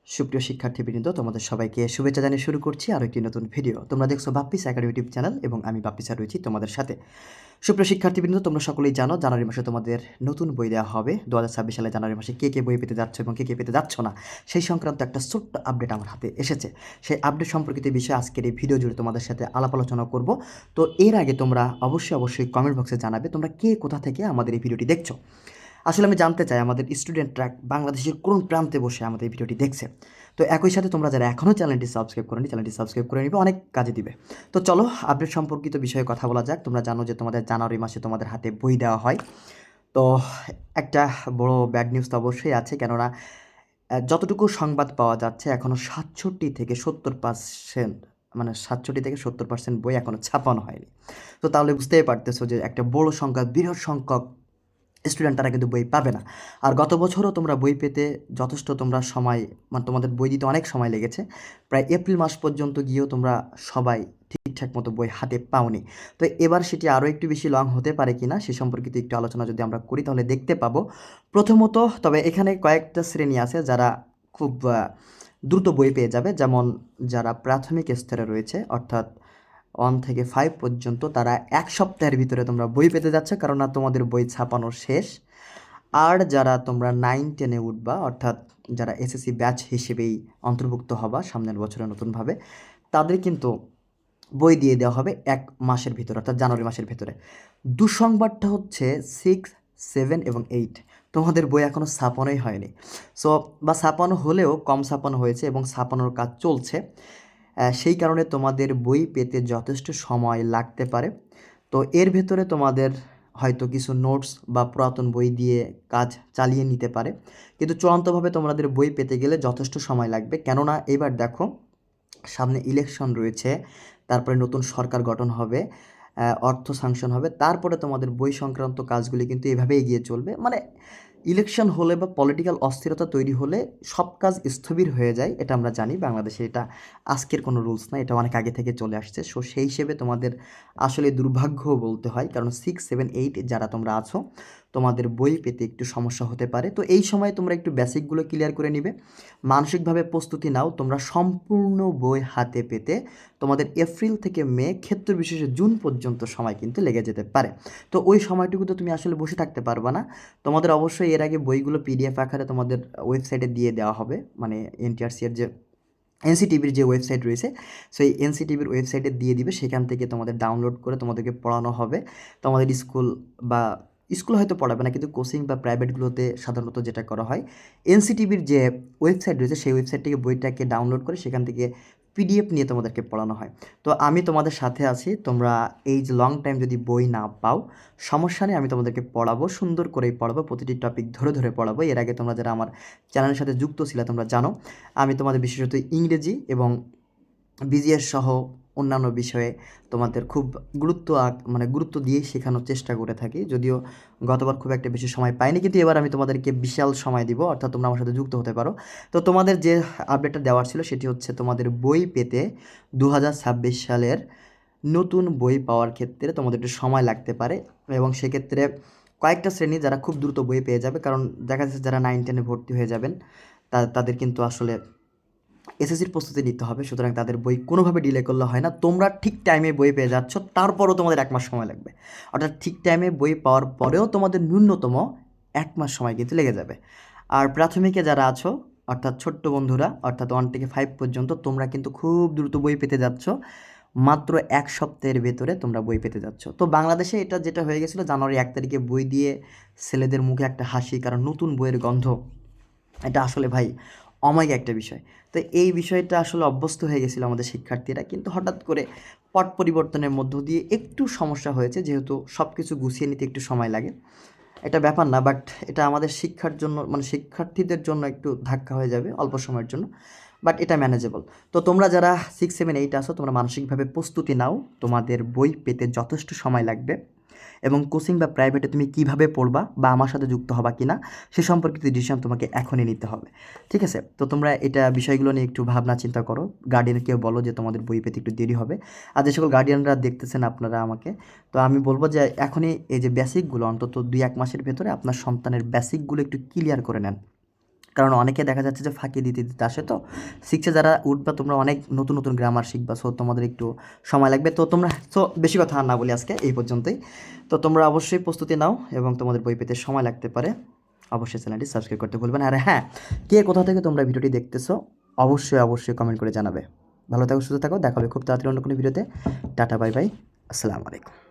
সুপ্রিয় শিক্ষার্থীবৃন্দ, তোমাদের সবাইকে শুভেচ্ছা জানিয়ে শুরু করছি আরও একটি নতুন ভিডিও। তোমরা দেখছো বাপ্পিস একাডেমি ইউটিউব চ্যানেল এবং আমি বাপ্পি স্যার রয়েছি তোমাদের সাথে। সুপ্রিয় শিক্ষার্থীবৃন্দ, তোমরা সকলেই জানো জানুয়ারি মাসে তোমাদের নতুন বই দেওয়া হবে। 2026 সালে জানুয়ারি মাসে কে বই পেতে যাচ্ছ এবং কে পেতে যাচ্ছ না, সেই সংক্রান্ত একটা ছোট্ট আপডেট আমার হাতে এসেছে। সেই আপডেট সম্পর্কিত বিষয়ে আজকের এই ভিডিও জুড়ে তোমাদের সাথে আলাপ আলোচনা করব। তো এর আগে তোমরা অবশ্যই কমেন্ট বক্সে জানাবে তোমরা কে কোথা থেকে আমাদের এই ভিডিওটি দেখছো। আসলে আমি জানতে চাই আমাদের স্টুডেন্টরা বাংলাদেশের কোন প্রান্তে বসে আমাদের এই ভিডিওটি দেখছে। তো একই সাথে তোমরা যারা এখনও চ্যানেলটি সাবস্ক্রাইব করোনি, চ্যানেলটি সাবস্ক্রাইব করে নিবে, অনেক কাজে দিবে। তো চলো আপডেট সম্পর্কিত বিষয়ে কথা বলা যাক। তোমরা জানো যে তোমাদের জানুয়ারি মাসে তোমাদের হাতে বই দেওয়া হয়। তো একটা বড় ব্যাড নিউজ তো অবশ্যই আছে, কেননা যতটুকু সংবাদ পাওয়া যাচ্ছে এখনও 67 থেকে 70%, মানে 67 থেকে 70% বই এখনও ছাপানো হয়নি। তো তাহলে বুঝতেই পারতেছো যে একটা বড় সংখ্যা, বৃহৎ সংখ্যক স্টুডেন্ট তারা কিন্তু বই পাবে না। আর গত বছরও তোমরা বই পেতে যথেষ্ট তোমরা সময়, মানে তোমাদের বই দিতে অনেক সময় লেগেছে। প্রায় এপ্রিল মাস পর্যন্ত গিয়েও তোমরা সবাই ঠিকঠাক মতো বই হাতে পাওনি। তো এবার সেটি আরও একটু বেশি লং হতে পারে কি না সে সম্পর্কিত একটু আলোচনা যদি আমরা করি তাহলে দেখতে পাবো। প্রথমত, তবে এখানে কয়েকটা শ্রেণী আছে যারা খুব দ্রুত বই পেয়ে যাবে, যেমন যারা প্রাথমিক স্তরে রয়েছে অর্থাৎ 1 থেকে 5 পর্যন্ত, তারা 1 সপ্তাহের ভিতরে তোমরা বই পেতে যাচ্ছে, কারণ না তোমাদের বই ছাপানো শেষ। আর যারা তোমরা 9-10-এ উঠবা, অর্থাৎ যারা এসএসসি ব্যাচ হিসেবেই অন্তর্ভুক্ত হবা সামনের বছরে নতুনভাবে, তাদের কিন্তু বই দিয়ে দেওয়া হবে 1 মাসের ভিতরে, অর্থাৎ জানুয়ারি মাসের ভিতরে। দুঃসংবাদটা হচ্ছে 6, 7 এবং 8 তোমাদের বই এখনও ছাপানোই হয়নি। সো বা ছাপানো হলেও কম ছাপানো হয়েছে এবং ছাপানোর কাজ চলছে। সেই কারণে তোমাদের বই পেতে যথেষ্ট সময় লাগতে পারে। তো এর ভেতরে তোমাদের হয়তো কিছু নোটস বা পুরাতন বই দিয়ে কাজ চালিয়ে নিতে পারে, কিন্তু চূড়ান্তভাবে তোমাদের বই পেতে গেলে যথেষ্ট সময় লাগবে। কেননা এবার দেখো, সামনে ইলেকশন রয়েছে, তারপরে নতুন সরকার গঠন হবে, অর্থ স্যাংশন হবে, তারপরে তোমাদের বই সংক্রান্ত কাজগুলি কিন্তু এভাবে এগিয়ে চলবে। মানে ইলেকশন হলে বা পলিটিক্যাল অস্থিরতা তৈরি হলে সব কাজ স্থবির হয়ে যায়, এটা আমরা জানি। বাংলাদেশে এটা আজকের কোনো রুলস না, এটা অনেক আগে থেকে চলে আসছে। সো সেই হিসেবে তোমাদের আসলে দুর্ভাগ্য বলতে হয়, কারণ 6, 7, 8 যারা তোমরা আছো তোমাদের বই পেতে একটু সমস্যা হতে পারে। তো এই সময় তোমরা একটু বেসিকগুলো ক্লিয়ার করে নিবে, মানসিকভাবে প্রস্তুতি নাও। তোমরা সম্পূর্ণ বই হাতে পেতে তোমাদের এপ্রিল থেকে মে, ক্ষেত্র বিশেষে জুন পর্যন্ত সময় কিন্তু লেগে যেতে পারে। তো ওই সময়টুকু তো তুমি আসলে বসে থাকতে পারবে না। তোমাদের অবশ্যই এর আগে বইগুলো পিডিএফ আকারে তোমাদের ওয়েবসাইটে দিয়ে দেওয়া হবে, মানে এনটিআরসি এর যে এনসিটিভির যে ওয়েবসাইট রয়েছে, সেই এনসিটিভির ওয়েবসাইটে দিয়ে দিবে। সেখান থেকে তোমাদের ডাউনলোড করে তোমাদেরকে পড়ানো হবে। তোমাদের স্কুল বা স্কুল হয়তো পড়াবে না, কিন্তু কোচিং বা প্রাইভেটগুলোতে সাধারণত যেটা করা হয়, এনসিটিভির যে ওয়েবসাইট রয়েছে সেই ওয়েবসাইট থেকে বইটাকে ডাউনলোড করে সেখান থেকে পিডিএফ নিয়ে তোমাদেরকে পড়ানো হয়। তো আমি তোমাদের সাথে আছি। তোমরা এই যে লং টাইম যদি বই না পাও, সমস্যা নেই, আমি তোমাদেরকে পড়াবো, সুন্দর করেই পড়াবো, প্রতিটি টপিক ধরে ধরে পড়াবো। এর আগে তোমরা যারা আমার চ্যানেলের সাথে যুক্ত ছিলে তোমরা জানো আমি তোমাদের বিশেষত ইংরেজি এবং বিজিএস সহ অন্যান্য বিষয়ে তোমাদের খুব মানে গুরুত্ব দিয়ে শেখানোর চেষ্টা করে থাকি। যদিও গতবার খুব একটা বেশি সময় পাইনি, কিন্তু এবার আমি তোমাদেরকে বিশাল সময় দিব, অর্থাৎ তোমরা আমার সাথে যুক্ত হতে পারো। তো তোমাদের যে আপডেটটা দেওয়ার ছিল সেটি হচ্ছে তোমাদের বই পেতে 2026 সালের নতুন বই পাওয়ার ক্ষেত্রে তোমাদের একটু সময় লাগতে পারে, এবং সেক্ষেত্রে কয়েকটা শ্রেণী যারা খুব দ্রুত বই পেয়ে যাবে, কারণ দেখা যাচ্ছে যারা 9-10-এ ভর্তি হয়ে যাবেন তাদের কিন্তু আসলে এসএসসির প্রস্তুতি নিতে হবে, সুতরাং তাদের বই কোনোভাবে ডিলে করলে হয় না। তোমরা ঠিক টাইমে বই পেয়ে যাচ্ছ, তারপরও তোমাদের 1 মাস সময় লাগবে, অর্থাৎ ঠিক টাইমে বই পাওয়ার পরেও তোমাদের ন্যূনতম 1 মাস সময় কিন্তু লেগে যাবে। আর প্রাথমিকে যারা আছো, অর্থাৎ ছোট্ট বন্ধুরা, অর্থাৎ 1 থেকে 5 পর্যন্ত, তোমরা কিন্তু খুব দ্রুত বই পেতে যাচ্ছ, মাত্র 1 সপ্তাহের ভেতরে তোমরা বই পেতে যাচ্ছ। তো বাংলাদেশে এটা যেটা হয়ে গেছিলো, জানুয়ারি 1 তারিখে বই দিয়ে ছেলেদের মুখে একটা হাসি, কারণ নতুন বইয়ের গন্ধ, এটা আসলে ভাই অমায়িক একটা বিষয়। তো এই বিষয়টা আসলে অভ্যস্ত হয়ে গেছিলো আমাদের শিক্ষার্থীরা, কিন্তু হঠাৎ করে পট পরিবর্তনের মধ্য দিয়ে একটু সমস্যা হয়েছে, যেহেতু সব কিছু গুছিয়ে নিতে একটু সময় লাগে। এটা ব্যাপার না, বাট এটা আমাদের শিক্ষার জন্য, মানে শিক্ষার্থীদের জন্য একটু ধাক্কা হয়ে যাবে অল্প সময়ের জন্য, বাট এটা ম্যানেজেবল। তো তোমরা যারা 6, 7, 8 আসো, তোমরা মানসিকভাবে প্রস্তুতি নাও, তোমাদের বই পেতে যথেষ্ট সময় লাগবে। এবং কোচিং বা প্রাইভেটে তুমি কিভাবে পড়বা বা আমার সাথে যুক্ত হবা কিনা সে সম্পর্কিত ডিসিশন তোমাকে এখনই নিতে হবে, ঠিক আছে? তো তোমরা এটা বিষয়গুলো নিয়ে একটু ভাবনা চিন্তা করো, গার্ডিয়ানকেও বলো যে তোমাদের বই পেতে একটু দেরি হবে। আর যে সকল গার্ডিয়ানরা দেখতেছেন আপনারা আমাকে, তো আমি বলবো যে এখনই এই যে বেসিকগুলো অন্তত 2-1 মাসের ভেতরে আপনার সন্তানের বেসিকগুলো একটু ক্লিয়ার করে নেন, কারণ অনেকে দেখা যাচ্ছে যে ফাঁকি দিতে দিতে আসে, তো 6-এ যারা উঠবা তোমরা অনেক নতুন নতুন গ্রামার শিখবা, সো তোমাদের একটু সময় লাগবে। তো তোমরা সো বেশি কথা আর না বলি, আজকে এই পর্যন্তই। তো তোমরা অবশ্যই প্রস্তুতি নাও এবং তোমাদের বই পেতে সময় লাগতে পারে। অবশ্যই চ্যানেলটি সাবস্ক্রাইব করতে ভুলবে না। আর হ্যাঁ, কে কোথা থেকে তোমরা ভিডিওটি দেখতেছো অবশ্যই কমেন্ট করে জানাবে। ভালো থাকো, সুস্থ থাকো, দেখা হবে খুব তাড়াতাড়ি অন্য কোনো ভিডিওতে। টাটা, বাই বাই, আসসালামু আলাইকুম।